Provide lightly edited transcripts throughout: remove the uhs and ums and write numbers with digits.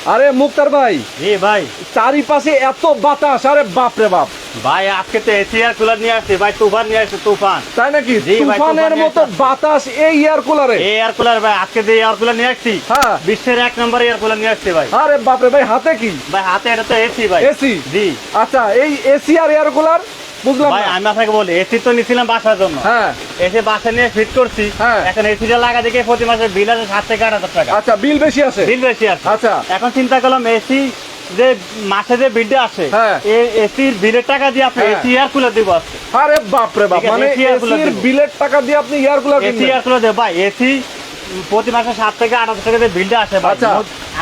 আরে মুক্তার ভাই, জি ভাই, চারিপাশে এত বাতাস, আরে বাপ রে বাপ। ভাই আজকে তো এসি এয়ার কুলার নিয়ে আসছে ভাই, তুফান নিয়ে আসছে, তুফান। তাই নাকি? জি ভাই, তুফানের তুফান মতো নিয়ে আসছে। বাতাস এই এয়ার কুলারে? এই এয়ার কুলার ভাই, আজকে যে এয়ার কুলার নিয়ে আসছি, হ্যাঁ। বিশ্বের 1 নম্বর এয়ার কুলার নিয়ে আসছে ভাই। আরে বাপ রে ভাই, হাতে কি? ভাই হাতে এটা তো এসি ভাই। এসি? জি আচ্ছা, এই এসি আর এয়ার কুলার বুঝলাম ভাই, না। আমি আপনাকে বলি, এসি তো নিছিলাম বাসার জন্য, হ্যাঁ এসি বাসা নিয়ে ফিট করছি। হ্যাঁ। এখন এসিটা লাগা দেখে প্রতি মাসে বিল আছে 7 থেকে 8,000 টাকা। আচ্ছা, বিল বেশি আছে? বিল বেশি আছে। আচ্ছা। এখন চিন্তা করলাম এসি যে মাসে যে বিলটা আসে, হ্যাঁ। এই এসির বিলের টাকা দিয়ে আপনি হ্যাঁ। এসি এয়ার কুলার দিব আজকে। আরে বাপ রে বাপ, ঠিক আছে, মানে AC এয়ার কুলার এসির দিব। বিলের টাকা দিয়ে আপনি এয়ার কুলার এসি কিনবেন? এয়ার কুলার দেব ভাই। এসি প্রতি মাসে 7 থেকে 8,000 টাকা যে বিলটা আসে ভাই, আচ্ছা।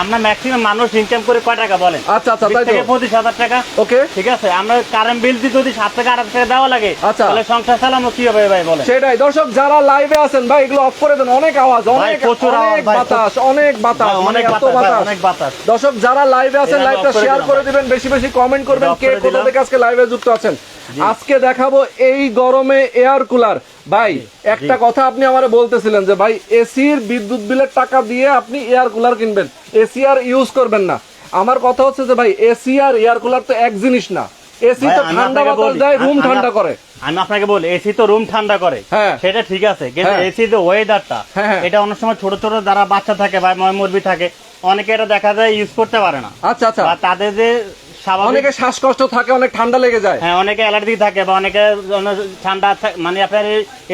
আমরা ম্যাক্সিমাম মানুষ ইনকাম করে কয় টাকা বলেন? আচ্ছা আচ্ছা, 20 তাই তো। থেকে 25,000 টাকা। ওকে, ঠিক আছে, আমরা কারেন্ট বিল যদি 7 থেকে 8,000 টাকা দেওয়া লাগে, আচ্ছা। তাহলে সংসার চালানো কি হবে ভাই বলেন? সেটাই। দর্শক যারা লাইভে আছেন ভাই, এগুলো অফ করে দেন, অনেক আওয়াজ, অনেক প্রচুর আওয়াজ অনেক ভাই, বাতাস, অনেক বাতাস, ভাই, মানে অনেক এত বাতাস ভাই, বাতাস। অনেক বাতাস। দর্শক যারা লাইভে আছেন, এটা লাইভটা off করে শেয়ার দিলাম করে ভাই। দিবেন, বেশি বেশি কমেন্ট করবেন এটা off কে করে কোথা দিলাম। থেকে আজকে লাইভে যুক্ত আছেন। জি। আজকে দেখাবো এই গরমে এয়ার কুলার। ভাই একটা কথা আপনি আমারে বলতেছিলেন যে ভাই এসির বিদ্যুৎ বিলের টাকা দিয়ে আপনি এয়ার কুলার কিনবেন, এসি আর ইউজ করবেন না। আমার কথা হচ্ছে যে ভাই এসি আর এয়ার কুলার তো এক জিনিস না। এসি ভাই, তো আমি ঠান্ডা আপনাকে বাতাস বলি, দেয়, রুম আমি- ঠান্ডা করে। আমি আপনাকে বলি, এসি তো রুম ঠান্ডা করে, হ্যাঁ। সেটা ঠিক আছে, কিন্তু হ্যাঁ। এসি যে ওয়েদারটা, হ্যাঁ, হ্যাঁ। এটা অনেক সময় ছোট ছোট যারা বাচ্চা থাকে বা মুরগি থাকে, অনেকে এটা দেখা যায় ইউজ করতে পারে না। আচ্ছা আচ্ছা, বা তাদের যে স্বাভাবিক, অনেকে শ্বাসকষ্ট থাকে, অনেক ঠান্ডা লেগে যায়। হ্যাঁ, অনেকে অ্যালার্জি থাকে বা অনেকে ঠান্ডা মানে আপনার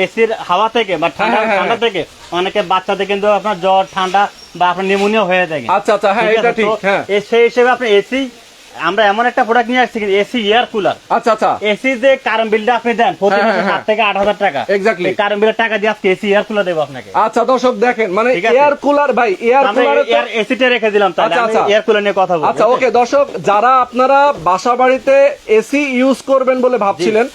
এসির হাওয়া থেকে বা ঠান্ডা হ্যাঁ, হ্যাঁ, ঠান্ডা থেকে অনেকে বাচ্চাদের কিন্তু আপনার জ্বর ঠান্ডা বা আপনার নিউমোনিয়া হয়ে থাকে। আচ্ছা আচ্ছা, হ্যাঁ এটা ঠিক। হ্যাঁ, সেই হিসেবে আপনি এসি, আমরা এমন একটা প্রোডাক্ট নিয়ে আসছি এসি এয়ার কুলার। আচ্ছা আচ্ছা, এসি যে কারেন্ট বিলটা আপনি দেন প্রতি হ্যাঁ, মাসে হ্যাঁ, 7 থেকে 8,000 টাকা, Exactly. এই কারেন্ট বিলের টাকা দিয়ে আজকে এসি এয়ার কুলার দেবো আপনাকে। আচ্ছা দর্শক দেখেন, মানে ঠিক আছে। এয়ার কুলার ভাই, এয়ার আমরা কুলারে এয়ার এসিটা রেখে দিলাম, তাহলে আচ্ছা, আমি আচ্ছা। এয়ার কুলার নিয়ে কথা বলবো। আচ্ছা ওকে দর্শক, যারা আপনারা বাসা বাড়িতে এসি ইউজ করবেন বলে ভাবছিলেন,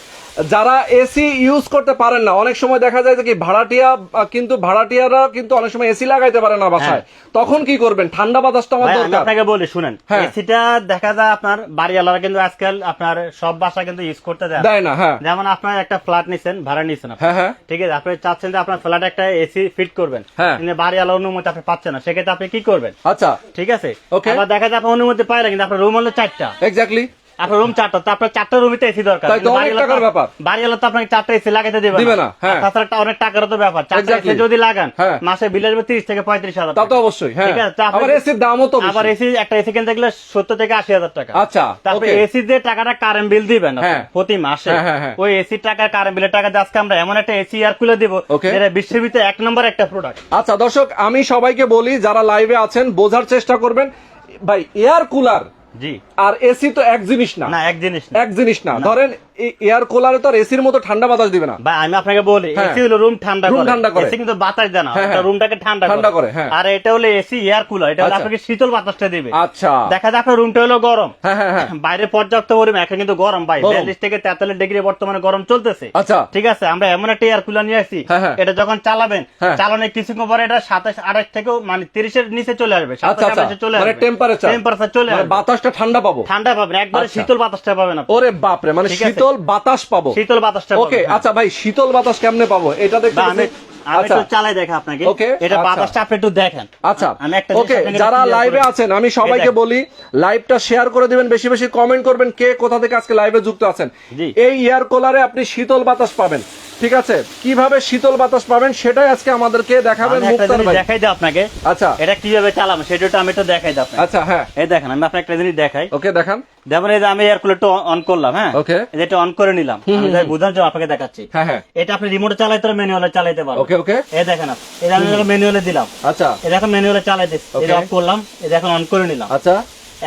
যারা এসি ইউজ করতে পারেন না, অনেক সময় দেখা যায় যে কি ভাড়াটিয়া, কিন্তু ভাড়াটিয়ারা কিন্তু অনেক সময় এসি লাগাইতে পারে না বাসায়, তখন কি করবেন? ঠান্ডা বাতাসটা আমার ভাই, আমি দরকার। আপনাকে বলি শুনেন, হ্যাঁ। এসিটা দেখা যায় আপনার বাড়িওয়ালারা কিন্তু আজকাল আপনার সব বাসা কিন্তু ইউজ করতে দেয় না। দেয় না, হ্যাঁ যেমন আপনার একটা ফ্ল্যাট নিছেন, ভাড়া নিছেন আপনি। হ্যাঁ হ্যাঁ, ঠিক আছে, আপনি চাচ্ছেন যে আপনার ফ্ল্যাটে একটা এসি ফিট করবেন, হ্যাঁ। কিন্তু বাড়িওয়ালার অনুমতি আপনি পাচ্ছেন না, সেক্ষেত্রে আপনি কি করবেন? আচ্ছা ঠিক আছে, Okay. আবার দেখা যায় আপনার অনুমতি পাইলে কিন্তু আপনার রুম হলো 4টা, এক্স্যাক্টলি, আপনার রুম 4টা, তো আপনার 4টা রুমই তো এসি দরকার। তাই তো, কিন্তু অনেক বাড়িওয়ালা টাকার ব্যাপার। বাড়িওয়ালা তো আপনাকে 4টা এসি লাগাইতে দিবে দিবে না, না। হ্যাঁ। তাছাড়া একটা অনেক টাকারও তো ব্যাপার, 4টা Exactly. এসি যদি লাগান, হ্যাঁ। মাসে বিল আসবে 30 থেকে 35,000 তা তো টাকা। অবশ্যই, হ্যাঁ। ঠিক আছে, তো আপনি- আবার এসির দামও তো বেশি। আবার এসি একটা এসি কিনতে গেলে 70 থেকে 80,000 টাকা। আচ্ছা, তারপরে okay. এসি যে টাকাটা কারেন্ট বিল দিবেন আপনি হ্যাঁ। প্রতি মাসে, হ্যাঁ, হ্যাঁ, হ্যাঁ। ওই এসি টাকা কারেন্ট বিলের টাকা দিয়ে আজকে আমরা এমন একটা এসি এয়ার কুলার দিব, Okay. যেটা বিশ্বের ভিতরে 1 নম্বর একটা প্রোডাক্ট। আচ্ছা দর্শক, আমি সবাইকে বলি যারা লাইভে আছেন, বোঝার চেষ্টা করবেন ভাই, এয়ার কুলার জি, আর এসি তো এক জিনিস না, না এক জিনিস না। এক জিনিস না। ধরেন এয়ার কুলারে তো আর এসির মতো ঠান্ডা বাতাস দিবে না। ভাই আমি আপনাকে বলি, হ্যাঁ। এসি হলো রুম ঠান্ডা Room ঠান্ডা করে। এসি কিন্তু বাতাস দেয় না, হ্যাঁ, এটা হ্যাঁ। রুমটাকে ঠান্ডা ঠান্ডা করে, হ্যাঁ। আর এটা হলো এসি এয়ার কুলার, এটা হলো আচ্ছা। আপনাকে শীতল বাতাসটা দিবে। আচ্ছা, দেখা যায় আপনার রুমটা হলো গরম, হ্যাঁ হ্যাঁ হ্যাঁ, বাইরে পর্যাপ্ত পরিমাণ, এখন কিন্তু গরম ভাই, গরম। 42 থেকে 43 ডিগ্রি বর্তমানে গরম চলতেছে। আচ্ছা ঠিক আছে, আমরা এমন একটা এয়ার কুলার নিয়ে আসছি, হ্যাঁ, হ্যাঁ। এটা যখন চালাবেন, হ্যাঁ। চালানোর কিছুক্ষণ পরে এটা 27 28 থেকেও মানে 30 এর নিচে চলে আসবে, আচ্ছা 27 আচ্ছা, 28 চলে মানে আসবে, টেম্পারেচার চলে আসবে, বাতাসটা ঠান্ডা পাবো, ঠান্ডা পাবেন, একবারে আচ্ছা। শীতল বাতাসটা পাবেন আপনি। ওরে বাপরে, মানে ঠিক আছে। শীতল বাতাস পাবো। শীতল বাতাসটা ওকে, পাবেন, হ্যাঁ। আচ্ছা ভাই, শীতল বাতাস কেমনে পাবো এটা দেখতে বা আমি আচ্ছা একটু চালাই দেখা আপনাকে, Okay, এটা আচ্ছা। বাতাসটা আপনি একটু দেখেন। আচ্ছা আমি একটা জিনিস ওকে, আপনাকে যারা clear লাইভে করে- আছেন আমি সবাইকে এই দেখ। বলি, লাইভটা শেয়ার করে দিবেন, বেশি বেশি কমেন্ট করবেন কে কোথা থেকে আজকে লাইভে যুক্ত আছেন। জি। এই এয়ার কুলারে আপনি শীতল বাতাস পাবেন। ঠিক আছে, কিভাবে শীতল বাতাস পাবেন সেটাই আজকে আমাদেরকে দেখাবেন আমি একটা মুক্তার জিনিস ভাই। দেখাই দিই আপনাকে, আচ্ছা এটা কিভাবে চালাবো সেটা আমি একটু দেখাই দিই আপনাকে। আচ্ছা, হ্যাঁ এই দেখেন, আমি আপনাকে একটা জিনিস দেখাই। ওকে, দেখান। যেমন এই যে আমি এয়ার কুলারটা অন করলাম, হ্যাঁ, Okay. এই যে এটা অন করে নিলাম, আমি যাই বোঝার জন্য আপনাকে দেখাচ্ছি। হ্যাঁ হ্যাঁ, এটা আপনি রিমোটে চালাইতে পারেন, ম্যানুয়ালে চালাইতে পারেন। ওকে ওকে, এই দেখেন আপনি, এটা আমি ম্যানুয়ালে দিলাম, আচ্ছা এই দেখেন ম্যানুয়ালে চালাই দিচ্ছি, Okay. এটা অফ করলাম, এই দেখেন অন করে নিলাম। আচ্ছা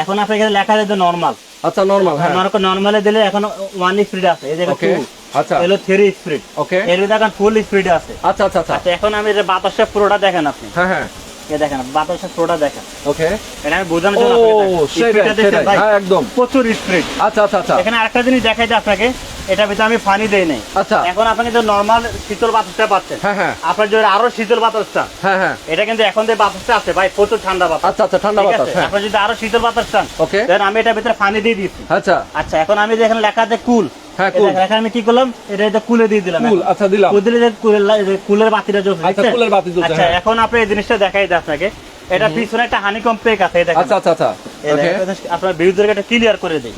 এখন আপনি এখানে লেখা আছে নরমাল, আচ্ছা, নরমাল, হ্যাঁ নরমালে দিলে এখন 1 স্পিড আছে, এই দেখেন ওকে, 2, আচ্ছা এলো 3 স্পিড, ওকে, এর দেখেন ফুল স্পিড আছে। আচ্ছা আচ্ছা আচ্ছা, আচ্ছা, এখন আমি যে বাতাসের পুরোটা দেখেন আপনি, হ্যাঁ হ্যাঁ, এই দেখেন বাতাসের পুরোটা দেখেন, ওকে, এটা আমি বোঝানোর ও জন্য আপনাকে দেখাই। সেটাই স্পিডটা দেখছেন সেটাই, ভাই? হ্যাঁ একদম, প্রচুর স্পিড। আচ্ছা আচ্ছা আচ্ছা, এখানে আরেকটা জিনিস দেখাই দিই আপনাকে, এটা ভিতরে আমি পানি দেই নাই। আচ্ছা, এখন আপনি যে নরমাল শীতল বাতাসটা পাচ্ছেন, হ্যাঁ হ্যাঁ আপনার যদি আরো শীতল বাতাসটা, হ্যাঁ হ্যাঁ, এটা কিন্তু এখন যে বাতাসটা আছে ভাই প্রচুর ঠান্ডা বাতাস। আচ্ছা আচ্ছা, ঠান্ডা ঠিক বাতাস, আছে? হ্যাঁ আপনি যদি আরো শীতল বাতাস চান, ওকে, দেন আমি এটা ভিতরে পানি দিয়ে দিচ্ছি। আচ্ছা আচ্ছা, এখন আমি যে এখানে লেখা আছে কুল, হ্যাঁ, এই cool। দেখেন, এখন আমি কি করলাম, এটা কুলে দিয়ে দিলাম। কুল, আচ্ছা দিলাম। কুল দিলে যে কুলের বাতিটা জ্বলছে, আচ্ছা, দেখছেন? কুলের বাতি জ্বলছে, আচ্ছা, হ্যাঁ। এখন আপনি এই জিনিসটা দেখাই দেয় আপনাকে, এটা পিছনে একটা হানিকম পেক আছে, এই দেখেন। আচ্ছা আচ্ছা আচ্ছা, এই ওকে। দেখেন, আপনার বিরুদ্ধে এটা ক্লিয়ার করে দেয়।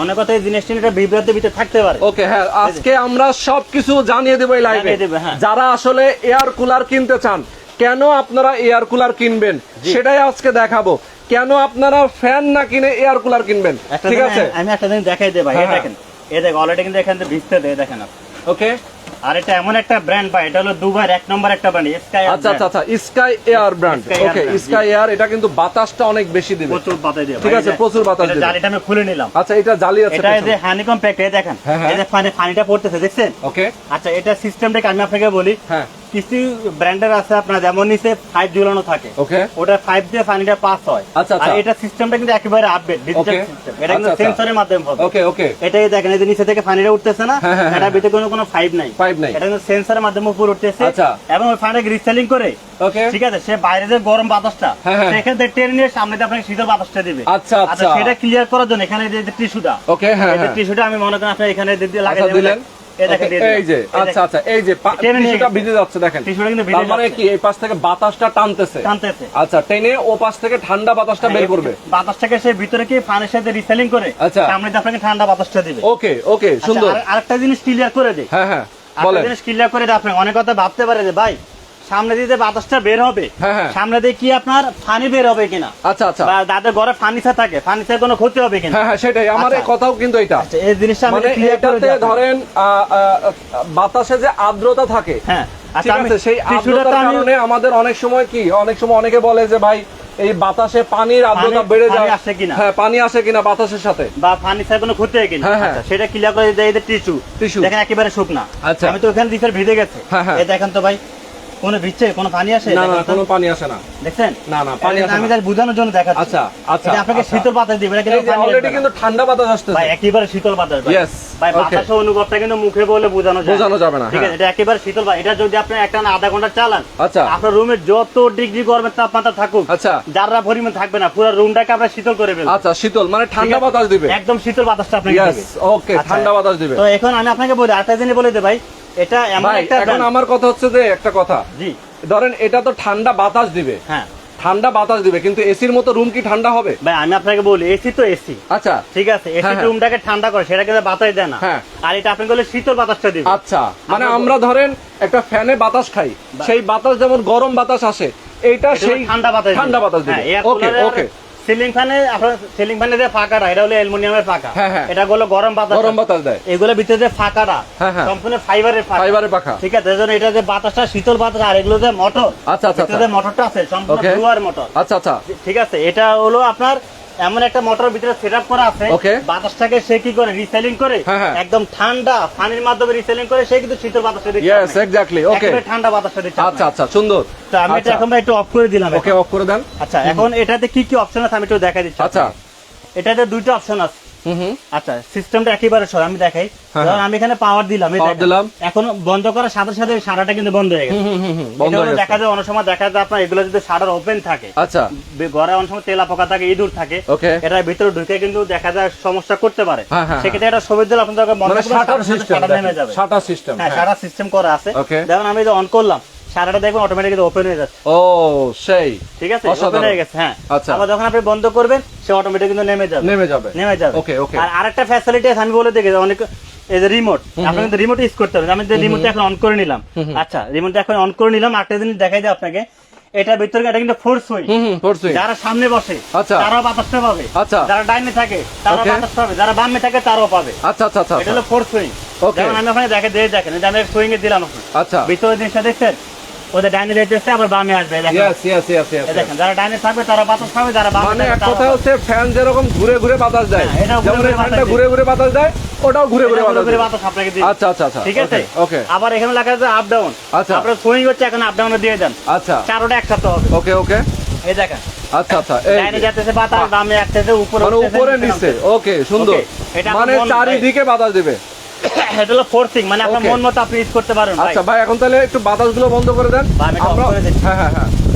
অনেক কথা এই জিনিসটা এটা বিভ্রান্তির ভিতরে থাকতে পারে। ওকে, হ্যাঁ, আজকে আমরা সবকিছু জানিয়ে দেবো এই লাইভে। জানিয়ে দেবে, হ্যাঁ। যারা আসলে এয়ার কুলার কিনতে চান, কেন আপনারা এয়ার কুলার কিনবেন সেটাই আজকে দেখাবো। কেন আপনারা ফ্যান না কিনে এয়ার কুলার কিনবেন, একটা ঠিক জিনিস আছে? আমি একটা জিনিস দেখাই দেই ভাই, এই হ্যাঁ, দেখেন, এই দেখেন অলরেডি কিন্তু এখান থেকে ভিজতে দেয়, দেখেন আপনি। ওকে, আর এটা এমন একটা ব্র্যান্ড ভাই, এটা হলো দুবাইয়ের 1 নম্বর একটা ব্র্যান্ড, স্কাই। আচ্ছা আচ্ছা আচ্ছা, sky air brand. Sky Air ওকে, brand, স্কাই এয়ার, এটা কিন্তু বাতাসটা অনেক বেশি দিবে। প্রচুর বাতাস দিয়ে, ঠিক আছে, প্রচুর বাতাস দিবে। জালিটা আমি খুলে নিলাম। আচ্ছা, এটা জালি আছে এটা এই যে পেছনে। হানিকম প্যাক, এই দেখেন, হ্যাঁ, হ্যাঁ। এই যে পানিটা পড়তেছে, দেখছেন? ওকে, আচ্ছা, এটা সিস্টেমটাকে আমি আপনাকে বলি। হ্যাঁ, কিছু ব্র্যান্ডের আছে আপনার যেমন নিচে 5 ঝুলানো থাকে, ওকে, ওটা 5 দিয়ে পানিটা পাস হয়। আচ্ছা, আর আচ্ছা। এটা সিস্টেমটা কিন্তু একেবারে আপডেট ডিজিটাল Okay। সিস্টেম, এটা কিন্তু আচ্ছা, আচ্ছা। সেন্সরের মাধ্যমে হবে। ওকে, ওকে, এটাই দেখেন, এই যে নিচে থেকে পানিটা উঠতেছে না, হ্যাঁ, হ্যাঁ, হ্যাঁ। এটার ভিতরে কোনো পাইপ নাই, পাইপ নাই। এটা কিন্তু সেন্সরের মাধ্যমে উপর উঠতেছে। আচ্ছা। এবং ওই পানিটাকে রিসেলিং করে, ওকে, ঠিক আছে, সে বাইরে যে গরম বাতাসটা হ্যাঁ, হ্যাঁ। সেখান থেকে টেনে নিয়ে সামনে দিয়ে আপনাকে শীতল বাতাসটা দিবে। আচ্ছা, আচ্ছা। সেটা ক্লিয়ার করার জন্য এখানে যে টিস্যুটা, ওকে, হ্যাঁ, হ্যাঁ। টিস্যুটা আমি মনে করেন আপনি এখানে লাগাই আচ্ছা, দিলেন। এই দেখেন, ওকে, এই যে, আচ্ছা আচ্ছা, এই যে টেনে নিয়ে টিস্যুটা গেছে। ভিজে যাচ্ছে, দেখেন। টিস্যুটা কিন্তু ভিজে তার মানে যাচ্ছে। কি এই পাশ থেকে বাতাসটা টানতেছে। টানতেছে। আচ্ছা, টেনে ও পাশ থেকে ঠান্ডা বাতাসটা বের করবে। বাতাসটাকে সে ভিতরে কি পানির সাথে রিসেলিং করে আচ্ছা। সামনে দিয়ে আপনাকে ঠান্ডা বাতাসটা দিবে। ওকে, ওকে, আচ্ছা, সুন্দর। আরেকটা জিনিস ক্লিয়ার করে দিই, হ্যাঁ, হ্যাঁ, আরেকটা বলেন। জিনিস ক্লিয়ার করে দিই, আপনি অনেক কথা ভাবতে পারে যে ভাই সামনে দিয়ে যে বাতাসটা বের হবে, হ্যাঁ, হ্যাঁ। সামনে দিয়ে কি আপনার ফানি বের হবে কিনা, আচ্ছা, আচ্ছা, বা যাদের ঘরে ফার্নিচার থাকে ফার্নিচার কোনো ক্ষতি হবে কিনা। হ্যাঁ, হ্যাঁ, সেটাই আমার এই আচ্ছা। কথাও কিন্তু এটা। আচ্ছা, এই জিনিসটা আমি মানে ক্লিয়ার করে এটাতে দিই আপনাকে। ধরেন বাতাসে যে আর্দ্রতা থাকে, হ্যাঁ, ঠিক আচ্ছা, আছে, সেই টিস্যুটা আর্দ্রতার তো আমি- কারণে আমাদের অনেক সময় কি, অনেক সময় অনেকে বলে যে ভাই এই বাতাসে পানির আর্দ্রতা বেড়ে পানি যায়, আসে কিনা? হ্যাঁ, পানি আসে কিনা বাতাসের সাথে। বা ফার্নিচার কোনো ক্ষতি হয় কিনা। হ্যাঁ, হ্যাঁ। আচ্ছা, সেটা ক্লিয়ার করে দেয় এই যে টিস্যু, Tissue। দেখেন একেবারে শুকনা। আচ্ছা। আমি তো ওখানে দিকের ভিজে গেছে, হ্যাঁ, হ্যাঁ। এই দেখেন তো ভাই কোনো ভিজছে, কোনো পানি আসে? না, না, দেখেন তো। কোনো পানি আসে না। দেখছেন? না, না, পানি আসে আমি না। জাস্ট বোঝানোর জন্য দেখাচ্ছি। আচ্ছা, আচ্ছা, এটা আপনাকে আচ্ছা। শীতল বাতাস দিবে, এটা কিন্তু এই যে পানি অলরেডি আসবে না। কিন্তু ঠান্ডা বাতাস আসতেছে। ভাই একেবারে শীতল বাতাস ভাই। Yes, ভাই okay। বাতাসের অনুভবটা কিন্তু মুখে বলে বোঝানো যায় বোঝানো যাবে না, ঠিক হ্যাঁ। আছে, এটা একেবারে শীতল ভাই। এটা যদি আপনি একটা না আধা ঘন্টা চালান, আচ্ছা। আপনার রুমে যত ডিগ্রি গরমের তাপমাত্রা থাকুক, আচ্ছা। যারা পরিমাণ থাকবে না, পুরো রুমটাকে আপনার শীতল করে ফেলবে। আচ্ছা, শীতল মানে ঠান্ডা ঠিক আছে? বাতাস দিবে। একদম শীতল বাতাসটা আপনাকে Yes, দিবে। okay, আচ্ছা, ঠান্ডা বাতাস দিবে। তো এখন আমি আপনাকে বলি আরেকটা জিনিস বলে দে ভাই, এটা এমন ভাই একটা এখন brand- আমার কথা হচ্ছে যে একটা কথা, জি, ধরেন এটা তো ঠান্ডা বাতাস দিবে, হ্যাঁ ঠান্ডা বাতাস দিবে, কিন্তু এসির মতো রুম কি ঠান্ডা হবে? ভাই আমি আপনাকে বলি এসি তো এসি, আচ্ছা, ঠিক আছে, এসি হ্যাঁ, হ্যাঁ। রুমটাকে ঠান্ডা করে, সেটা কিন্তু বাতাস দেয় না। হ্যাঁ। আর এটা আপনি বলে শীতল বাতাসটা দিবে। আচ্ছা, মানে আপনার- আমরা ধরেন একটা ফ্যানে বাতাস খাই, সেই বাতাস যেমন গরম বাতাস আসে, এইটা এটা সেই ঠান্ডা বাতাস ঠান্ডা বাতাস দিবে। ওকে, ওকে, সিলিং ফ্যানে আপনার সিলিং ফ্যানে যে ফাঁকাটা, এটা হলো অ্যালুমিনিয়ামের ফাঁকা, হ্যাঁ, হ্যাঁ। এটা হলো গরম বাতাস, গরম বাতাস দেয়। এগুলোর ভিতরে যে ফাঁকাটা হ্যাঁ, হ্যাঁ। সম্পূর্ণ ফাইবারের ফাঁকা, ফাইবারের পাখা। ঠিক আছে, এজন্য এটা যে বাতাসটা শীতল বাতাস, আর এগুলো যে মোটর, আচ্ছা, আচ্ছা, ভিতরে যে মোটরটা আছে সম্পূর্ণ Okay। ব্লুয়ার মোটর, আচ্ছা, আচ্ছা, ঠিক আছে, এটা হলো আপনার এমন একটা মোটরের ভিতরে সেটআপ করা আছে, Okay। বাতাসটাকে সে কি করে রিসেলিং করে, হ্যাঁ, হ্যাঁ। একদম ঠান্ডা পানির মাধ্যমে রিসেলিং করে, সে কিন্তু শীতল বাতাসটা দিচ্ছে ইয়েস, আপনাকে। এক্স্যাক্টলি, ওকে, একেবারে ঠান্ডা বাতাসটা দিচ্ছে আচ্ছা, আপনাকে। আচ্ছা, সুন্দর। তো আমি এটা আচ্ছা, এখন ভাই একটু অফ করে দিলাম ওকে, এখন। অফ করে দেন। আচ্ছা, এখন এটাতে কি কি অপশন আছে আমি একটু দেখাই দিচ্ছি। আচ্ছা, এটাতে দুইটা অপশন আছে। হুম, হুম, আচ্ছা, সিস্টেমটা একেবারে সহজ, আমি দেখাই। হ্যাঁ, ধরুন আমি এখানে পাওয়ার দিলাম, এই Power দেখেন। দিলাম। এখন বন্ধ করার সাথে সাথে সারাটা কিন্তু বন্ধ হয়ে গেছে। হুম, হুম, হুম, বন্ধ এটা হলো হয়ে গেছে। দেখা যায় অনেক সময় দেখা যায় আপনার এগুলো যদি শাটার ওপেন থাকে, আচ্ছা, ঘরে অনেক সময় তেলা পোকা থাকে, ইঁদুর থাকে, Okay। এটার ভিতরে ঢুকে কিন্তু দেখা যায় সমস্যা করতে পারে। হ্যাঁ, হ্যাঁ, সেক্ষেত্রে এটা সুবিধা দিলে আপনাদের বন্ধ মানে করবেন, শাটার সাথে সাথে সিস্টেম, শাটার নেমে যাবে। শাটার সিস্টেম, হ্যাঁ, শাটার সিস্টেম করা আছে। Okay। যেমন আমি যে অন করলাম, শাটারটা দেখবেন অটোমেটিক ওপেন হয়ে যাচ্ছে, ও সেই ঠিক আছে, অসাধারণ। ওপেন হয়ে গেছে। হ্যাঁ, আচ্ছা। আবার যখন আপনি বন্ধ করবেন, সে অটোমেটিক কিন্তু নেমে যাবে, নেমে যাবে। নেমে যাবে। ওকে, ওকে। আর আরেকটা ফ্যাসিলিটি আছে, আমি বলে দেখি অনেক, এই যে রিমোট, আপনি কিন্তু রিমোট ইউজ করতে হবে। আমি যে রিমোটটা এখন অন করে নিলাম, আচ্ছা, রিমোটটা এখন অন করে নিলাম, আরেকটা জিনিস দেখাই দিই আপনাকে, এটার ভিতরে এটা কিন্তু ফোর্স সুইচ, হুম, হুম, ফোর সুইচ। যারা সামনে বসে আচ্ছা। তারাও বাতাসটা পাবে, আচ্ছা। যারা ডাইনে থাকে তারাও Okay। বাতাস পাবে, যারা বামে থাকে তারাও পাবে। আচ্ছা, আচ্ছা, আচ্ছা, এটা হলো ফোর্স সুইচ। Okay। যেমন আমি ওখানে দেখে দেখেন, যে আমি সুইং এ দিলাম আপনার আচ্ছা, ভিতরে জিনিসটা দেখছেন, ওদের ডাইনে রেখেছে আবার বামে আসবে, এই দেখেন, ইয়েস, ইয়েস, ইয়েস, ইয়েস। এই দেখেন, যারা ডাইনে থাকবে তারা বাতাস পাবে, যারা বামে মানে থাকবে এক তারাও কথা পাবে। হচ্ছে ফ্যান যেরকম ঘুরে ঘুরে বাতাস দেয়, হ্যাঁ, এটাও ঘুরে যেমন ঘুরে এই ফ্যানটা বাতাস ঘুরে ঘুরে বাতাস দেয়, ওটাও ঘুরে ঘুরে এটা বাতাস পুরোপুরি দেয়। বাতাস আপনাকে দিবে। আচ্ছা, আচ্ছা, আচ্ছা, ঠিক আছে, ওকে, আবার এখানে লেখা আছে আপ ডাউন, আচ্ছা। আপনার সুইং হচ্ছে এখন আপ ডাউনে দিয়ে দেন, আচ্ছা, চারোটা একসাথে হবে। ওকে, ওকে, এই দেখেন, আচ্ছা, আচ্ছা, এই ডাইনে যে। যাচ্ছে বাতাস, বামে আসতেছে, উপরে মানে উঠতেছে, উপরে নিচে নিচে, নামতেছে। ওকে, সুন্দর। Okay, এটা মানে আপনার মন- চারিদিকে বাতাস দিবে। এটা হলো ফোর্সিং, মানে আপনার Okay। মন মতো আপনি ইউজ করতে পারেন ভাই। আচ্ছা ভাই, এখন তাহলে একটু বাতাসগুলো বন্ধ করে দেন। ভাই, আমি এটা off আমরা করে দিচ্ছি। হ্যাঁ, হ্যাঁ, হ্যাঁ,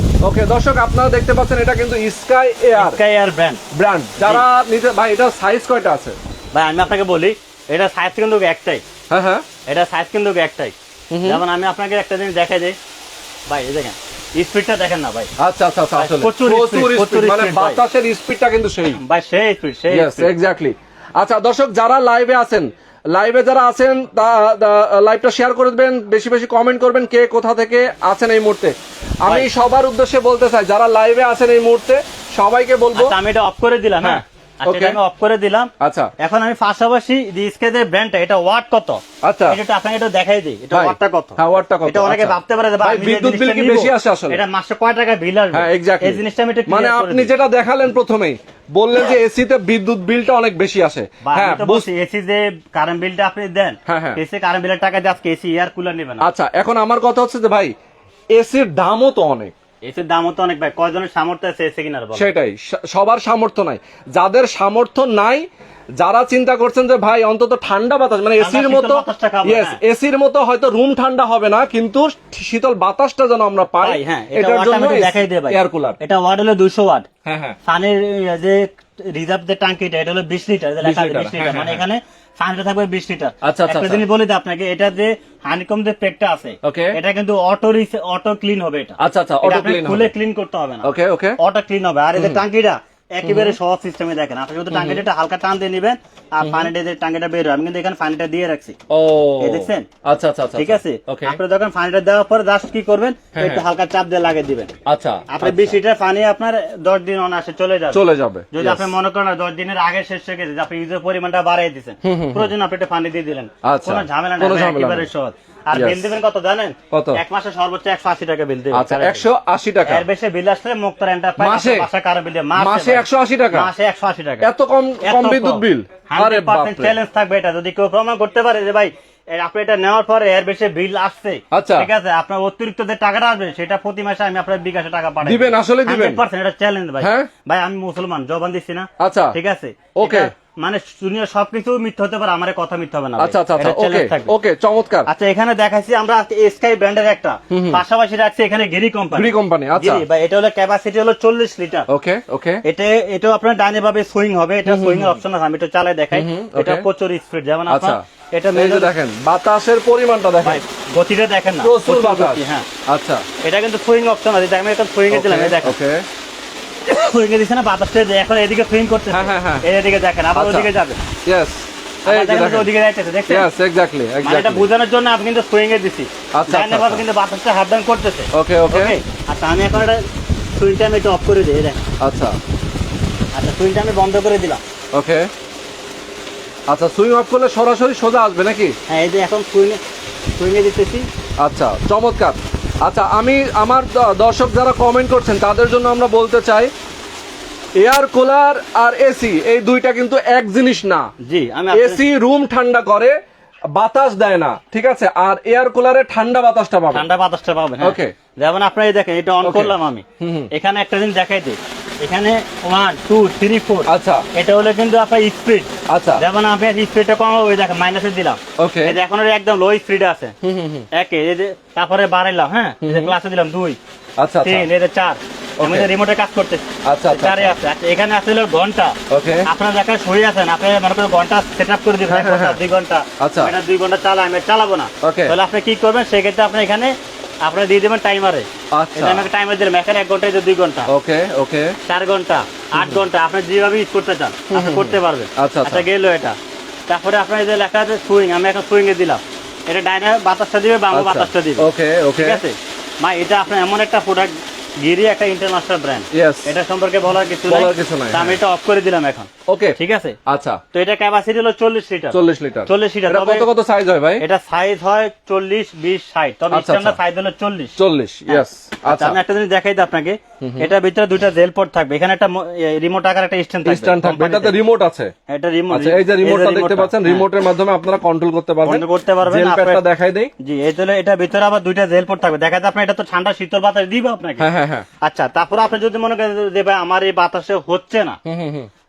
ওকে, দর্শক আপনারা দেখতে পাচ্ছেন এটা কিন্তু sky air sky air brand. Brand. যারা নিতে, ভাই এটা সাইজ কয়টা আছে? ভাই আমি আপনাকে বলি, এটা সাইজ কিন্তু একটাই, হ্যাঁ হ্যাঁ এটা সাইজ কিন্তু একটাই। যেমন আমি আপনাকে একটা জিনিস দেখাই দিই ভাই, এই দেখেন স্পিডটা দেখেন না ভাই। আচ্ছা আচ্ছা আচ্ছা, আসলে প্রচুর প্রচুর speed, speed, মানে প্রচুর speed ভাই। বাতাসের স্পিডটা কিন্তু সেই ভাই সেই স্পিড, সেই ইয়েস speed। এক্স্যাক্টলি। আচ্ছা দর্শক যারা লাইভে আছেন, লাইভে যারা আছেন লাইভটা শেয়ার করে দেবেন, বেশি বেশি কমেন্ট করবেন কে কোথা থেকে আছেন এই মুহূর্তে। আমি সবার উদ্দেশ্যে বলতে চাই যারা লাইভে আছেন এই মুহূর্তে সবাইকে বলবো, আচ্ছা, আমি এটা অফ করে দিলাম, হ্যাঁ আচ্ছা, okay. এটা আমি অফ করে দিলাম। আচ্ছা এখন আমি পাশাপাশি ডিসকের ব্র্যান্ডটা, এটা ওয়াট কত, আচ্ছা এটা আপনাকে একটু দেখাই দিই, এটা ভাই, ওয়াটটা কত। হ্যাঁ ওয়াটটা কত, এটা অনেকে আচ্ছা। ভাবতে পারে যে ভাই, আমি যে বিদ্যুৎ বিল জিনিসটা কি নিবো, বেশি আসে আসলে? এটা মাসে কয় টাকা বিল আসবে, হ্যাঁ এক্স্যাক্টলি। এই জিনিসটা আমি একটু মানে clear করে আপনি দিই। যেটা দেখালেন প্রথমেই বললেন যে এসিতে বিদ্যুৎ বিলটা অনেক বেশি আসে, বা আমি হ্যাঁ তো বলছি এসি যে কারেন্ট বিলটা আপনি দেন, হ্যাঁ, হ্যাঁ। এসি কারেন্ট বিলের টাকা দিয়ে আজকে এসি এয়ার কুলার নেবেন না। আচ্ছা এখন আমার কথা হচ্ছে যে ভাই এসির দামও তো অনেক, এসির দামও তো অনেক ভাই, কয়জনের সামর্থ্য আছে এসি কিনার বলেন? সেটাই সবার সামর্থ্য নাই, যাদের সামর্থ্য নাই, যারা চিন্তা করছেন যে ভাই অন্তত ঠান্ডা বাতাস মানে এসির শীতল মতো, বাতাসটা খাবো, ইয়েস হ্যাঁ। এসির মতো হয়তো রুম ঠান্ডা হবে না কিন্তু শীতল বাতাসটা যেন আমরা পাই, ভাই, হ্যাঁ, এটা এটার ওয়াট জন্য আমি একটু দেখাই দিই ভাই। Air cooler. এটা ওয়াট হলো 200 ওয়াট, হ্যাঁ হ্যাঁ পানির যে রিজার্ভ যে টাঙ্কিটা এটা হলো 20 লিটার, এটা লেখা আছে 20 20 লিটার, হ্যাঁ, মানে হ্যাঁ, এখানে পানিটা থাকবে 20 লিটার। আচ্ছা, আচ্ছা, একটা আচ্ছা। জিনিস বলে দিই আপনাকে, এটা যে হানিকম যে পেকটা আছে, Okay. এটা কিন্তু অটো ক্লিন হবে, এটা আচ্ছা আচ্ছা এটা অটো আপনি ক্লিন খুলে ক্লিন করতে হবে না, ওকে ওকে অটো ক্লিন হবে। আর এই যে টাঙ্কিটা একেবারে সহজ সিস্টেমে দেখেন, আপনি শুধু টাঙ্কিটা হালকা টান দিয়ে নেবেন আর পানিটা যে টাঙ্কিটা বের হয়, আমি কিন্তু এখানে পানিটা দিয়ে রাখছি, ও এই দেখছেন? আচ্ছা আচ্ছা আচ্ছা ঠিক আছে। ওকে আপনি যখন পানিটা দেওয়ার পর জাস্ট কি করবেন, হ্যাঁ, একটু হ্যাঁ। হালকা চাপ দিয়ে লাগিয়ে দিবেন। আচ্ছা আপনি 20 লিটার পানি আপনার 10 দিন অনায়াসে চলে যাবে। চলে যাবে, যদি yes. আপনি মনে করেন 10 দিনের আগে শেষ হয়ে গেছে, আপনি ইউজের পরিমাণটা বাড়াই দিচ্ছেন, প্রয়োজন আপনি একটা পানি দিয়ে দিলেন, আচ্ছা, কোনো ঝামেলা কোনো নেই, ঝামেলা একেবারে নেই। সহজ। আর Yes. বিল দিবেন কত জানেন? কত? এক মাসে সর্বোচ্চ 180 টাকা বিল দিবেন। আচ্ছা 180 টাকা এর বেশি বিল আসলে মুক্তার এন্টারপ্রাইজ মাসে? মাসে কারো বিল দিয়ে মাসে 180 টাকা? মাসে 180 টাকা। এত কম কম বিদ্যুৎ বিল? আরে 100% বাপরে, চ্যালেঞ্জ থাকবে এটা, যদি কেউ প্রমাণ করতে পারে যে ভাই আপনি এটা নেওয়ার পরে এর বেশি বিল আসছে, আচ্ছা। ঠিক আছে, আপনার অতিরিক্ত যে টাকাটা আসবে সেটা প্রতি মাসে আমি আপনার বিকাশে টাকা পাঠাই দিবেন, আসলে দিবেন? 100% এটা চ্যালেঞ্জ ভাই। হ্যাঁ? ভাই আমি মুসলমান, জবান দিচ্ছি না, আচ্ছা ঠিক আছে, ওকে। এটা মানে দুনিয়া সবকিছু মিথ্যা হতে পারে, আমার কথা মিথ্যা হবে না ভাই। আচ্ছা আচ্ছা আচ্ছা এটা ওকে challenge থাকবে। ওকে চমৎকার। আচ্ছা এখানে দেখাইছি আমরা স্কাই ব্র্যান্ডের একটা, পাশাপাশি রাখছি এখানে গেরি কোম্পানি। গ্রি কোম্পানি, আচ্ছা ভাই এটা হলো ক্যাপাসিটি হলো 40 লিটার। ওকে ওকে এটাও আপনার ডাইনে ভাবে সুইং হবে, এটা সুইং এর অপশন আছে, আমি এটা চালাই দেখাই। এটা okay. প্রচুর স্পিড, যেমন আচ্ছা আপনার এটা এই যে দেখেন বাতাসের পরিমাণটা দেখেন, ভাই গতিটা দেখেন না, প্রচুর বাতাস, গতি, হ্যাঁ। আচ্ছা এটা কিন্তু সুইং অপশন আছে, আমি এখন সুইং এ দিলাম, এই দেখেন ওকে সুইং এ দিছে না বাতাসটা, এখন এদিকে সুইং করতেছে, হ্যাঁ, হ্যাঁ, হ্যাঁ। এদিকে দেখেন, আবার আচ্ছা। ওদিকে যাবে, ইয়েস এই আবার যে দেখেন দেখেন ওদিকে যাইতেছে, দেখছেন? ইয়েস এক্স্যাক্টলি মানে এটা এক্স্যাক্টলি বোঝানোর জন্য আমি কিন্তু সুইং এ দিছি, আচ্ছা, ডাইনে আচ্ছা, ভাবে কিন্তু বাতাসটা হাফ ডাউন করতেছে। ওকে ওকে ওকে, আচ্ছা আমি এখন এটা সুইংটা আমি একটু অফ করে দিই, এই দেখেন। আচ্ছা আচ্ছা সুইংটা আমি বন্ধ করে দিলাম, ওকে আচ্ছা সুইং অফ করলে সরাসরি সোজা আসবে নাকি? হ্যাঁ এই যে এখন সুইং এ দিতেছি। আচ্ছা চমৎকার। আচ্ছা আমি আমার দর্শক যারা কমেন্ট করছেন তাদের জন্য আমরা বলতে চাই এয়ার কুলার আর এসি এই দুইটা কিন্তু এক জিনিস না। জি আমি আপনার- এসি রুম ঠান্ডা করে বাতাস দেয় না, ঠিক আছে, আর এয়ার কুলারে ঠান্ডা বাতাসটা পাবে। ঠান্ডা বাতাসটা পাবেন, হ্যাঁ। Okay. যেমন আপনারা এই দেখেন এটা অন Okay. করলাম আমি, হুম। এখানে একটা জিনিস দেখাই দিই, এখানে 1 2 3 4, আচ্ছা এটা হলো কিন্তু আপনার স্পিড। আচ্ছা যেমন আপনি স্পিডটা কম হবে, ওই দেখেন মাইনাসে দিলাম, ওকে এই যে এখন ওর একদম লো স্পিড আছে, একে এই যে তারপরে বাড়াইলাম, হ্যাঁ এই যে ক্লাসে দিলাম 2 আচ্ছা আচ্ছা 3 এই যে 4, আমি Okay. রিমোটে কাজ করতেছি, আচ্ছা, আচ্ছা, 4 আছে। আচ্ছা এখানে আছে হলো ঘন্টা, ওকে আপনার জায়গায় শুয়ে আছেন, আপনি মনে করেন ঘন্টা সেট আপ করে দিবেন, হ্যাঁ, হ্যাঁ, 2 ঘন্টা, আচ্ছা। এটা 2 ঘন্টা চালাই, আমি চালাবো না, Okay. তাহলে আপনি কি করবেন, সেক্ষেত্রে আপনি এখানে আপনার দিয়ে দেবেন টাইমারে, আচ্ছা এটা আমাকে টাইমার দিলাম, এখানে 1 ঘন্টা, এই যে 2 ঘন্টা, ওকে ওকে 4 ঘন্টা, 8 ঘন্টা, আপনি যেভাবে ইউজ করতে চান আপনি করতে পারবেন। আচ্ছা, আচ্ছা। আচ্ছা গেল এটা, তারপরে আপনার এই যে লেখা আছে সুইং, আমি এখন সুইং এ দিলাম, এটা ডাইনে বাতাসটা দিবে, বামে বাতাসটা দিবে, ওকে ওকে ঠিক আছে। মা এটা আপনার এমন একটা প্রোডাক্ট, গিরি একটা ইন্টারন্যাশনাল ব্র্যান্ড, ইয়েস এটা সম্পর্কে বলার কিছু বলার কিছু নাই, তা আমি হ্যাঁ। এটা অফ করে দিলাম এখন, ওকে ঠিক আছে। আচ্ছা তো এটা ক্যাপাসিটি হলো 40 লিটার, 40 লিটার 40 লিটার, এটা তবে কত কত সাইজ হয় ভাই? এটা সাইজ হয় 40 20 60, তবে আচ্ছা, স্ট্যান্ডার্ড আচ্ছা। সাইজ হলো 40। 40 ইয়েস আচ্ছা আচ্ছা আমি একটা জিনিস দেখাই দিই আপনাকে, এটার ভিতরে দুইটা জেল পোর্ট থাকবে, এখানে একটা রিমোট আকার একটা স্ট্যান্ড থাকবে, স্ট্যান্ড থাকবে, এটাতে রিমোট আছে। এটা রিমোট, আচ্ছা এই যে রিমোটটা দেখতে পাচ্ছেন, রিমোটের মাধ্যমে আপনারা কন্ট্রোল করতে পারবেন, Control করতে পারবেন, জেল প্যাডটা আপনার- দেখাই দেই। জি এই তাহলে এটা ভিতরে আবার দুইটা জেল পোর্ট থাকবে, দেখা যায় আপনার এটা তো ঠান্ডা শীতল বাতাস দিবে আপনাকে, হ্যাঁ হ্যাঁ হ্যাঁ আচ্ছা তারপর আপনি যদি মনে করেন যে ভাই আমার এই বাতাসে হচ্ছে না,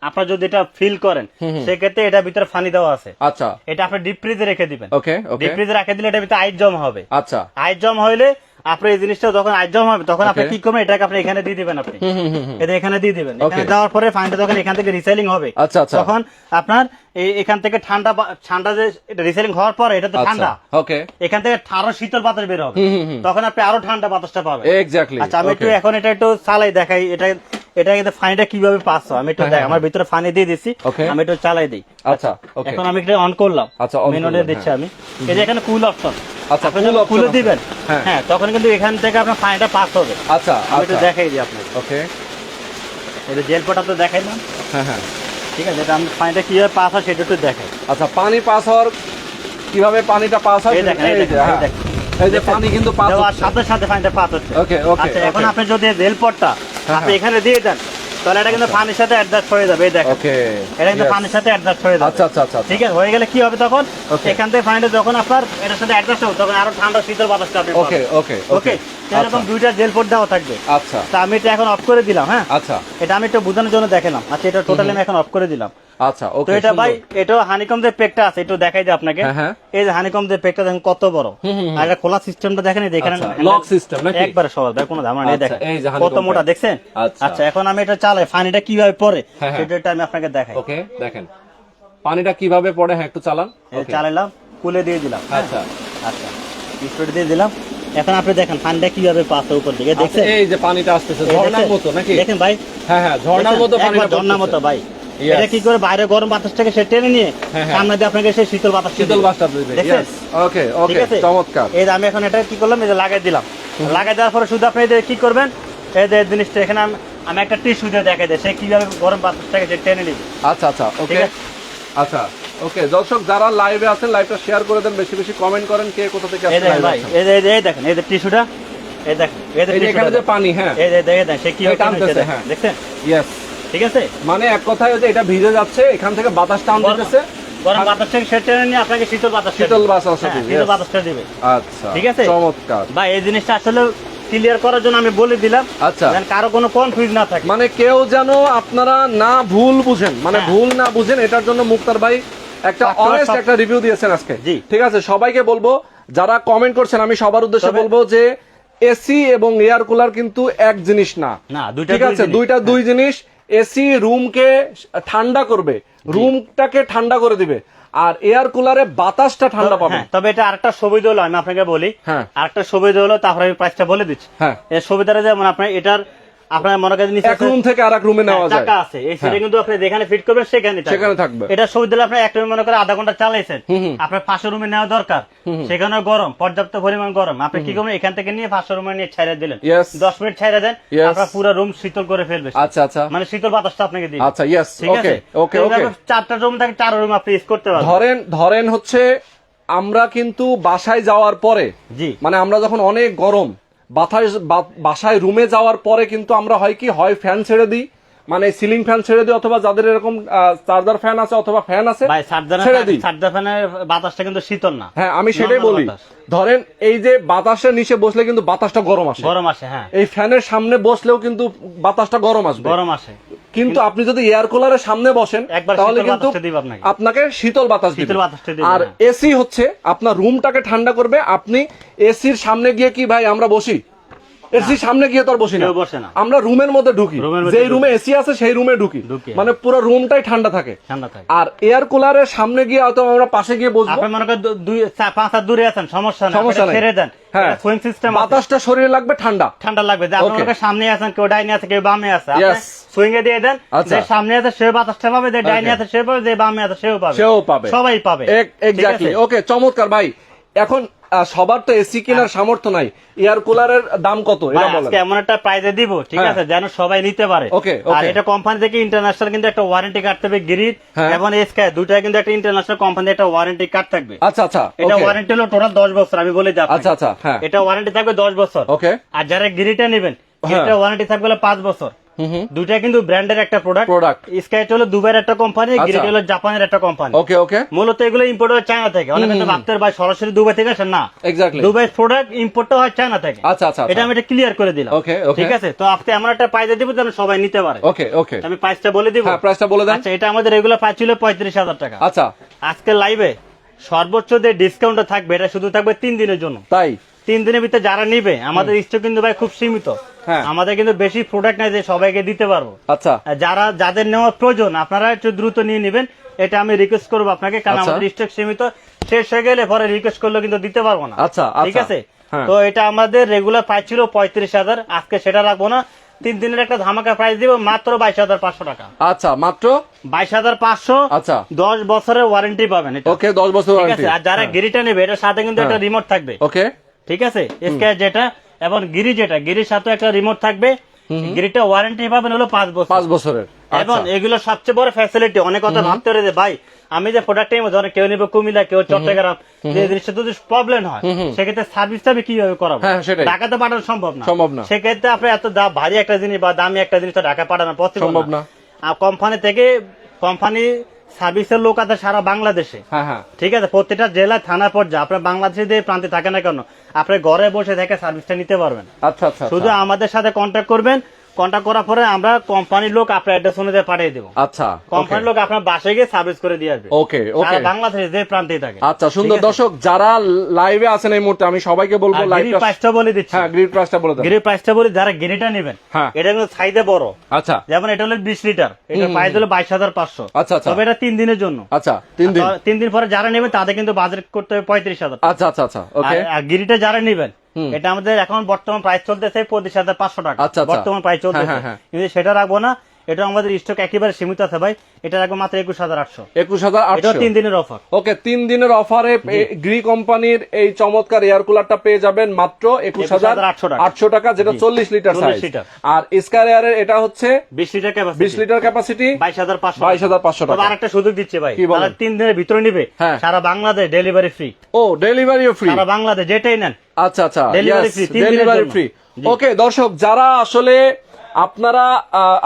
আপনার যদি এটা ফিল করেন, সেক্ষেত্রে এটা ভিতরে পানি দেওয়া আছে, আচ্ছা এটা আপনি ডিপ ফ্রিজে রেখে দিবেন, ওকে ওকে ডিপ ফ্রিজে রেখে দিলে এটা ভিতরে আইস জমা হবে, আচ্ছা আইস জমা হইলে আপনি এই জিনিসটা যখন আইজম হবে তখন আপনি Okay. কি করবেন, এটাকে আপনি এখানে দিয়ে দিবেন, আপনি হুম। এটা এখানে দিয়ে দিবেন। এখানে Okay. দেওয়ার পরে পানিটা যখন এখান থেকে রিসাইলিং হবে, আচ্ছা, আচ্ছা। তখন আপনার এখান থেকে ঠান্ডা যে রিসাইলিং হওয়ার পরে এটা তো ঠান্ডা, ওকে, এখান থেকে আরো শীতল বাতাস বের হবে, তখন আপনি আরো ঠান্ডা বাতাসটা পাবেন। এক্স্যাক্টলি। আচ্ছা, আমি একটু এখন এটা একটু চালাই দেখাই, এটা কিন্তু ফানিটা কিভাবে পাস হয় আমি একটু দেখাই। আমার ভিতরে ফানি দিয়ে দিচ্ছি, Okay. আমি একটু চালাই দিই। আচ্ছা, ওকে। এখন আমি এটা অন করলাম, আচ্ছা, on মেনুতে করলেন, দিচ্ছি হ্যাঁ। আমি। এই যে এখানে কুল অপশন, আচ্ছা, আপনি cool যখন option খুলে আছে। দিবেন, হ্যাঁ। হ্যাঁ, তখন কিন্তু এখান থেকে আপনার ফানিটা পাস হবে। আচ্ছা, আমি একটু আচ্ছা, দেখাই দিই আপনাকে। ওকে, এই যে জেল পটা তো দেখাইলাম, হ্যাঁ। ঠিক আছে। এটা আমি ফানিটা কিভাবে পাস হয় সেটা একটু দেখাই। আচ্ছা, পানি পাস হওয়ার কিভাবে পানিটা পাস হয় এই দেখেন, এই এই যে, দেখেন, হ্যাঁ। এই দেখেন। এই যে পানি কিন্তু পাস দেওয়ার হচ্ছে। সাথে সাথে ফানিটা পাস হচ্ছে। Okay, okay, আচ্ছা, এখন okay. আপনি যদি জেল পটটা আপনি হ্যাঁ। এখানে দিয়ে দেন, তাহলে এটা কিন্তু পানির সাথে অ্যাডজাস্ট হয়ে যাবে। এই দেখেন, ওকে, এটা কিন্তু yes. পানির সাথে অ্যাডজাস্ট হয়ে যাবে। আচ্ছা, আচ্ছা, আচ্ছা, ঠিক আছে, হয়ে গেলে কি হবে তখন, Okay. এখান থেকে পানিটা যখন আপনার এটার সাথে অ্যাডজাস্ট হবে তখন আরো ঠান্ডা শীতল বাতাসটা আপনি ওকে, পাবেন। ওকে, ওকে, এরকম দুইটা জেল পোর্ট দেওয়া থাকবে। আচ্ছা, তা আমি এটা এখন অফ করে দিলাম। হ্যাঁ, আচ্ছা, এটা আমি একটু বোঝানোর জন্য দেখালাম। আচ্ছা, এটা টোটালি আমি এখন অফ করে দিলাম। আচ্ছা, তো ওকে। এটা ভাই, এটা হানিকম যে পেকটা আছে একটু দেখাই যে আপনাকে। হ্যাঁ। এই যে হানিকম যে পেকটা দেখেন কত বড়, আর এটা খোলা সিস্টেমটা দেখেন, এই দেখেন আচ্ছা, lock system নাকি? একবারে সহজ, ভাই কোনো ঝামেলা নেই। আচ্ছা, দেখেন এই যে কত honeycomb মোটা, pack। দেখছেন? আচ্ছা। আচ্ছা, এখন আমি এটা চালাই, পানিটা কিভাবে পড়ে হ্যাঁ। সেটা আমি আপনাকে দেখাই। ওকে, দেখেন পানিটা কিভাবে পড়ে, হ্যাঁ একটু চালান। এই ওকে, চালাইলাম, কুলে দিয়ে দিলাম। হ্যাঁ। আচ্ছা, আচ্ছা, স্পিড দিয়ে দিলাম। এখন আপনি দেখেন পানিটা কিভাবে পাস উপর দিকে, আচ্ছা, দেখছেন? এই যে পানিটা আসতেছে এই ঝর্ণার দেখছেন? মতো নাকি? দেখেন ভাই, হ্যাঁ, ঝর্ণার মতো দেখছেন? পানিটা একবার ঝর্ণার মতো পড়তেছে। ভাই। Yes. এটা কি করে বাইরে গরম বাতাসটাকে সে টেনে নিয়ে হ্যাঁ। সামনে দিয়ে আপনাকে সেই শীতল বাতাস শীতল বাসটা দিবে। দেখছেন? Yes, ওকে, ঠিক ওকে, আছে? চমৎকার। এই যে আমি এখন এটা কি করলাম, এই যে লাগাই দিলাম। লাগাই দেওয়ার পরে শুধু আপনি এই যে কি করবেন, এই যে জিনিসটা এখানে আমি একটা টিস্যু দিয়ে দেখাই দেয় সে কিভাবে গরম বাতাসটাকে সে টেনে নিবে। আচ্ছা, আচ্ছা, ওকে, ঠিক আছে? আচ্ছা, ওকে। দর্শক যারা লাইভে আছেন লাইভটা শেয়ার করে দেন, বেশি বেশি কমেন্ট করেন, কে কোথা থেকে এই আসছেন দেখেন live ভাই, আছেন। এই দেখেন, এই যে টিস্যুটা, এই দেখেন, এই যে এই যে এখানে টিস্যুটা যে পানি, হ্যাঁ, এই যে দেখেন সে কিভাবে এই টানতেছে, টানতেছে, হ্যাঁ। দেখছেন? ইয়েস, ঠিক আছে, মানে এক কথায় হচ্ছে এটা ভিজে যাচ্ছে, এখান থেকে বাতাস টান দিতেছে, গরম বাতাসটাকে সে টেনে নিয়ে আপনাকে শীতল বাতাস শীতল বাতাসটা দিবে, শীতল yes. বাতাসটা দিবে। আচ্ছা, ঠিক আছে? চমৎকার। ভাই এই জিনিসটা আসলে ক্লিয়ার করার জন্য আমি বলে দিলাম, আচ্ছা, যেন কারো কোনো কনফিউজ না থাকে। মানে কেউ যেন আপনারা না ভুল বুঝেন, মানে হ্যাঁ। ভুল না বুঝেন, এটার জন্য মুক্তার ভাই একটা আপনারা অনেস্ট সব- একটা রিভিউ দিয়েছেন আজকে। জি। ঠিক আছে, সবাইকে বলবো যারা কমেন্ট করছেন, আমি সবার উদ্দেশ্যে তবে- বলবো যে এসি এবং এয়ার কুলার কিন্তু এক জিনিস না। না, দুইটা ঠিক দুই আছে, জিনিস। দুইটা দুই জিনিস। এসি রুমকে ঠান্ডা করবে, রুমটাকে ঠান্ডা করে দিবে, আর এয়ার কুলারে বাতাসটা ঠান্ডা পাবে। হ্যাঁ, তবে এটা আরেকটা সুবিধা হলো, আমি আপনাকে বলি, হ্যাঁ। আরেকটা সুবিধা হলো, তারপরে আমি প্রাইসটা বলে দিচ্ছি। হ্যাঁ, এর সুবিধাটা যেমন আপনার এটার আপনার মনে করেন নিচে এক রুম থেকে আরেক রুমে নেওয়া যায়। টাকা আছে, এই সেটা হ্যাঁ। কিন্তু আপনি যেখানে ফিট করবেন সেখানে সেখানে থাকবে। এটা সুবিধা হলো, আপনি একটা রুম মনে করে আধা ঘন্টা চালাইছেন, আপনার 500 রুমে নেওয়া দরকার, সেখানে গরম, পর্যাপ্ত পরিমাণ গরম, আপনি কি করবেন, এখান থেকে নিয়ে 500 রুমে নিয়ে ছাইড়া দিলেন, Yes. 10 মিনিট ছাইড়া দেন, Yes. আপনার পুরো রুম শীতল করে ফেলবে। আচ্ছা, আচ্ছা, মানে শীতল বাতাসটা আপনাকে দিবে। আচ্ছা, ইয়েস, ঠিক ওকে, আছে? ওকে, তো ওকে। এভাবে 4টা রুম থাকে, 4 রুম আপনি ইউজ করতে পারবেন। ধরেন হচ্ছে আমরা কিন্তু বাসায় যাওয়ার পরে, জি, মানে আমরা যখন অনেক গরম বাসায় রুমে যাওয়ার পরে কিন্তু আমরা হয় কি, হয় ফ্যান ছেড়ে দিই, মানে সিলিং ফ্যান ছেড়ে দিই, অথবা যাদের এরকম চার্জার ফ্যান আছে অথবা ফ্যান আছে ভাই ছেড়ে দিই। সার্জার ফ্যানের বাতাসটা কিন্তু শীতল না। হ্যাঁ, আমি সেটাই Normal বলি। বাতাস। ধরেন এই যে বাতাসের নিচে বসলে কিন্তু বাতাসটা গরম আসে, গরম আসে, হ্যাঁ, এই ফ্যানের সামনে বসলেও কিন্তু বাতাসটা গরম আসবে। গরম আসে। কিন্তু আপনি যদি এয়ার কুলারের সামনে বসেন একবার তাহলে শীতল কিন্তু বাতাসটা দিবে আপনাকে। আপনাকে শীতল বাতাস দিবে। শীতল বাতাসটা দিবে, আর হ্যাঁ। এসি হচ্ছে আপনার রুমটাকে ঠান্ডা করবে। আপনি এসির সামনে গিয়ে কি ভাই আমরা বসি? এসির সামনে গিয়ে তো আর বসি না, কেউ বসে না। আমরা রুমের মধ্যে ঢুকি, রুমের মধ্যে যেই ঢুকি। রুমে এসি আছে সেই রুমে ঢুকি, ঢুকি, মানে পুরো রুমটাই ঠান্ডা থাকে। ঠান্ডা থাকে। আর এয়ার কুলারের সামনে গিয়ে হয়তো আমরা পাশে গিয়ে বসবো, আপনি মনে করেন 5 হাত দূরে আছেন, সমস্যা নেই, সমস্যা আপনি নেই। ছেড়ে দেন, হ্যাঁ, সুইং সিস্টেম বাতাসটা শরীরে লাগবে ঠান্ডা। ঠান্ডা লাগবে। যে আপনি Okay. মনে করেন সামনে আছেন, কেউ ডাইনে আছে, কেউ বামে আছে, আপনি Yes. সুইং এ দিয়ে দেন, আচ্ছা। যে সামনে আছে সে বাতাসটা পাবে, যে ডাইনে Okay. আছে সে পাবে, যে বামে আছে সেও পাবে, সেও পাবে, সবাই পাবে। এক্স্যাক্টলি। ওকে, চমৎকার ভাই। এখন সবার তো এসি কেনার সামর্থ্য নাই, এয়ার কুলারের দাম কত ভাই, এটা বলেন। আজকে এমন একটা প্রাইজে দিব, ঠিক হ্যাঁ। আছে, যেন সবাই নিতে পারে। Okay, আর okay. এটা কোম্পানি থেকে ইন্টারন্যাশনাল কিন্তু একটা ওয়ারেন্টি কার্ড থাকবে, গ্রিড হ্যাঁ। এবং এসকাই দুটাই কিন্তু একটা ইন্টারন্যাশনাল কোম্পানি একটা ওয়ারেন্টি কার্ড থাকবে। আচ্ছা, আচ্ছা, এটা okay. ওয়ারেন্টি হলো টোটাল 10 বছর, আমি বলে দিই আপনাকে। আচ্ছা, আচ্ছা, হ্যাঁ। এটা ওয়ারেন্টি থাকবে 10 বছর। ওকে, আর যারা গ্রিডটা নেবেন, হ্যাঁ। এটা ওয়ারেন্টি থাকবে হলো 5 বছর। দুইটা কিন্তু ব্র্যান্ডের একটা প্রোডাক্ট। স্কাই হলো দুবাইয়ের একটা কোম্পানি, আচ্ছা। গ্রিড হলো জাপানের একটা কোম্পানি। ওকে, ওকে, মূলত এগুলো ইম্পোর্ট হয় চায়না থেকে। অনেকে তো ভাবতে ভাই সরাসরি দুবাই থেকে আসে, না, এক্স্যাক্টলি। দুবাই প্রোডাক্ট ইম্পোর্টটা হয় চায়না থেকে। আচ্ছা, আচ্ছা, এটা আমি এটা ক্লিয়ার করে দিলাম। Okay, okay. ঠিক আছে, তো আপনি এমন একটা প্রাইজে দিব যেন সবাই নিতে পারে। ওকে, ওকে, আমি প্রাইসটা বলে দিব। হ্যাঁ, প্রাইসটা বলে দেন। আচ্ছা, এটা আমাদের রেগুলার প্রাইস ছিল 35,000 টাকা। আচ্ছা, আজকে লাইভে সর্বোচ্চ যে ডিসকাউন্টটা থাকবে, এটা শুধু থাকবে 3 দিনের জন্য। তাই 3 দিনের ভিতরে যারা নিবে, আমাদের স্টক কিন্তু ভাই খুব সীমিত। হ্যাঁ। আমাদের কিন্তু বেশি প্রোডাক্ট নাই যে সবাইকে দিতে পারবো। আচ্ছা আর যাদের নেওয়ার প্রয়োজন আপনারা একটু দ্রুত নিয়ে নেবেন, এটা আমি রিকোয়েস্ট করবো আপনাকে, কারণ আচ্ছা। আমাদের স্টক সীমিত, শেষ হয়ে গেলে পরে রিকোয়েস্ট করলে কিন্তু দিতে পারবো না। আচ্ছা, ঠিক আচ্ছা। আছে। হ্যাঁ। তো এটা আমাদের রেগুলার প্রাইস ছিল 35,000, আজকে সেটা রাখবো না, 3 দিনের একটা ধামাকা প্রাইস দিব মাত্র 22,500 টাকা। আচ্ছা, মাত্র 22,500। আচ্ছা। 10 বছরের ওয়ারেন্টি পাবেন এটা। ওকে, 10 বছর ঠিক ওয়ারেন্টি। আছে। আর যারা গিরিটা নেবে, এটার সাথে কিন্তু একটা রিমোট থাকবে। ওকে, ঠিক আছে। স্কয়ার যেটা এবং গিরি যেটা, গিরির সাথে একটা রিমোট থাকবে। গিরিটা ওয়ারেন্টি পাবেন হলো 5 বছর। 5 বছরের। এবং আচ্ছা। এগুলো সবচেয়ে বড় ফ্যাসিলিটি। অনেক কথা ভাবতে পারে যে ভাই আমি যে প্রোডাক্ট নিব, ধরেন কেউ নিবে কুমিল্লা, কেউ চট্টগ্রাম, যে জিনিসটা যদি প্রবলেম হয় সেক্ষেত্রে সার্ভিসটা আমি কিভাবে করাবো? হ্যাঁ, সেটাই। ঢাকাতে পাঠানো সম্ভব না। সম্ভব না। সেক্ষেত্রে আপনি এত ভারী একটা জিনিস বা দামি একটা জিনিস তো ঢাকা পাঠানো পসিবল সম্ভব না। আর কোম্পানি সার্ভিসের লোক আছে সারা বাংলাদেশে। হ্যাঁ, হ্যাঁ। ঠিক আছে। প্রত্যেকটা জেলা থানা পর্যায়ে আপনার বাংলাদেশে যে প্রান্তে থাকে না কেন, আপনি ঘরে বসে থেকে সার্ভিসটা নিতে পারবেন। আচ্ছা, আচ্ছা। শুধু আমাদের সাথে কন্ট্যাক্ট করবেন, কন্ট্যাক্ট করার পরে আমরা কোম্পানির লোক আপনার অ্যাড্রেস অনুযায়ী পাঠিয়ে দেবো। আচ্ছা, কোম্পানির লোক আপনার বাসায় গিয়ে সার্ভিস করে দিয়ে আসবে। ওকে, ওকে। সারা বাংলাদেশে যে প্রান্তেই থাকে। আচ্ছা, সুন্দর। ঠিক আছে? দর্শক যারা লাইভে আছেন এই মুহূর্তে, আমি সবাইকে বলবো আর লাইভটা। গিরির প্রাইসটা বলে দিচ্ছি। হ্যাঁ, গ্রিড প্রাইসটা বলে দেন। গিরির প্রাইসটা বলে, যারা গিরিটা নেবেন, হ্যাঁ। এটা কিন্তু সাইজে বড়। আচ্ছা, যেমন এটা হলো 20 লিটার, এটার প্রাইস হলো 22,500। আচ্ছা, আচ্ছা। তবে এটা 3 দিনের জন্য। আচ্ছা, 3 দিন। 3 দিন পরে যারা নেবেন তাদের কিন্তু বাজেট করতে হবে 35,000। আচ্ছা, আচ্ছা, আচ্ছা। ওকে। আর গিরিটা যারা নেবেন, এটা আমাদের এখন বর্তমান প্রাইস চলতেছে 25,500 টাকা। আচ্ছা, আচ্ছা। বর্তমান প্রাইস চলতেছে। হ্যাঁ, হ্যাঁ, কিন্তু সেটা রাখবো না, এটা আমাদের স্টক একেবারে সীমিত আছে ভাই। এটা রাখবো মাত্র 21,800। এটা 21,800। 3 দিনের অফার। ওকে, 3 দিনের অফারে গ্রি কোম্পানির এই চমৎকার এয়ার কুলারটা পেয়ে যাবেন মাত্র 21,800 টাকা, যেটা 40 লিটার 40 সাইজ। লিটার। আর স্কাই এয়ারের এটা হচ্ছে 20 লিটার ক্যাপাসিটি। 20 litre capacity, 22,500। 22,500 তবে টাকা। আরেকটা সুযোগ দিচ্ছে ভাই, কি বলেন? তারা 3 দিনের ভিতরে নিবে, হ্যাঁ। সারা বাংলাদেশ ডেলিভারি ফ্রি। ও, ডেলিভারিও ফ্রি। সারা বাংলাদেশ যেটাই নেন। আচ্ছা, আচ্ছা। Delivery free, 3 দিনের ডেলিভারি জন্য। ফ্রি। জি। ওকে, দর্শক যারা আসলে আপনারা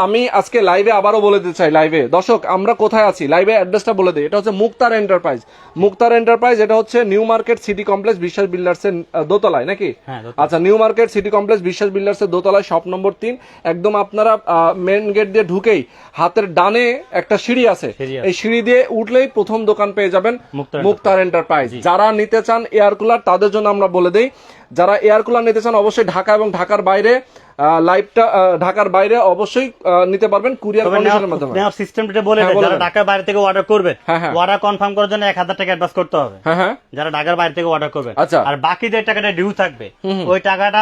আমি আজকে লাইভে আবারও বলে দিতে চাই, লাইভে দর্শক আমরা কোথায় আছি, লাইভে অ্যাড্রেসটা বলে দিই। এটা হচ্ছে মুক্তার এন্টারপ্রাইজ। মুক্তার এন্টারপ্রাইজ এটা হচ্ছে নিউ মার্কেট সিটি কমপ্লেক্স বিশ্বাস বিল্ডার্সের দোতলায় নাকি? হ্যাঁ, আচ্ছা, নিউ মার্কেট সিটি কমপ্লেক্স বিশ্বাস বিল্ডার্সের দোতলায়, শপ নম্বর 3। একদম আপনারা মেন গেট দিয়ে ঢুকেই হাতের ডানে একটা সিঁড়ি আছে, সিঁড়ি আছে। এই সিঁড়ি দিয়ে উঠলেই প্রথম দোকান পেয়ে যাবেন মুক্তার মুক্তার এন্টারপ্রাইজ। যারা নিতে চান এয়ার কুলার তাদের জন্য আমরা বলে দেই, যারা এয়ার কুলার নিতে চান অবশ্যই ঢাকা এবং ঢাকার বাইরে লাইভটা ঢাকার বাইরে অবশ্যই নিতে পারবেন কুরিয়ার কন্ডিশনের মাধ্যমে। নেওয়ার সিস্টেমটা বলে হ্যাঁ, দেন। বলে যারা দেন। ঢাকার বাইরে থেকে অর্ডার করবেন, হ্যাঁ, হ্যাঁ। অর্ডার কনফার্ম করার জন্য 1,000 টাকা অ্যাডভান্স করতে হবে। হ্যাঁ, হ্যাঁ। যারা ঢাকার বাইরে থেকে অর্ডার করবেন। আচ্ছা। আর বাকি যে টাকাটা ডিউ থাকবে, ওই টাকাটা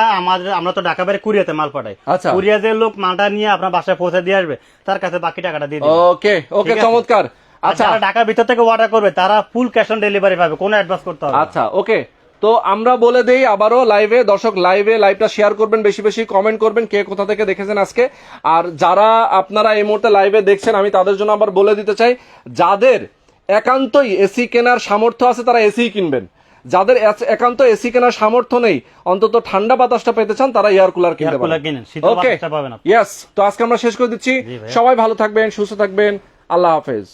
আমরা তো ঢাকা বাইরে কুরিয়াতে মাল পাঠাই। আচ্ছা। কুরিয়ারের লোক মালটা নিয়ে আপনার বাসায় পৌঁছে দিয়ে আসবে, তার কাছে বাকি টাকাটা দিয়ে দিবে। ওকে, ওকে, ঠিক আছে? চমৎকার। আর আচ্ছা, যারা ঢাকার ভিতর থেকে অর্ডার করবে তারা ফুল ক্যাশ অন ডেলিভারি পাবে, কোনো অ্যাডভান্স করতে হবে না। আচ্ছা, ওকে। তো আমরা বলে দেই আবারও লাইভে, দর্শক লাইভটা শেয়ার করবেন, বেশি বেশি কমেন্ট করবেন কে কোথা থেকে দেখেছেন আজকে। আর যারা আপনারা এই মুহূর্তে লাইভে দেখছেন, আমি তাদের জন্য আবার বলে দিতে চাই, যাদের একান্তই এসি কেনার সামর্থ্য আছে তারা এসি কিনবেন। যাদের একান্ত এসি কেনার সামর্থ্য নেই, অন্তত ঠান্ডা বাতাসটা পেতে চান, তারা এয়ার কুলার কিনতে এয়ার কুলার পারেন। কিনেন, শীতল ওকে, বাতাসটা পাবেন আপনি। ইয়েস। তো আজকে আমরা শেষ করে দিচ্ছি। জি ভাইয়া। সবাই ভালো থাকবেন, সুস্থ থাকবেন। আল্লাহ হাফেজ।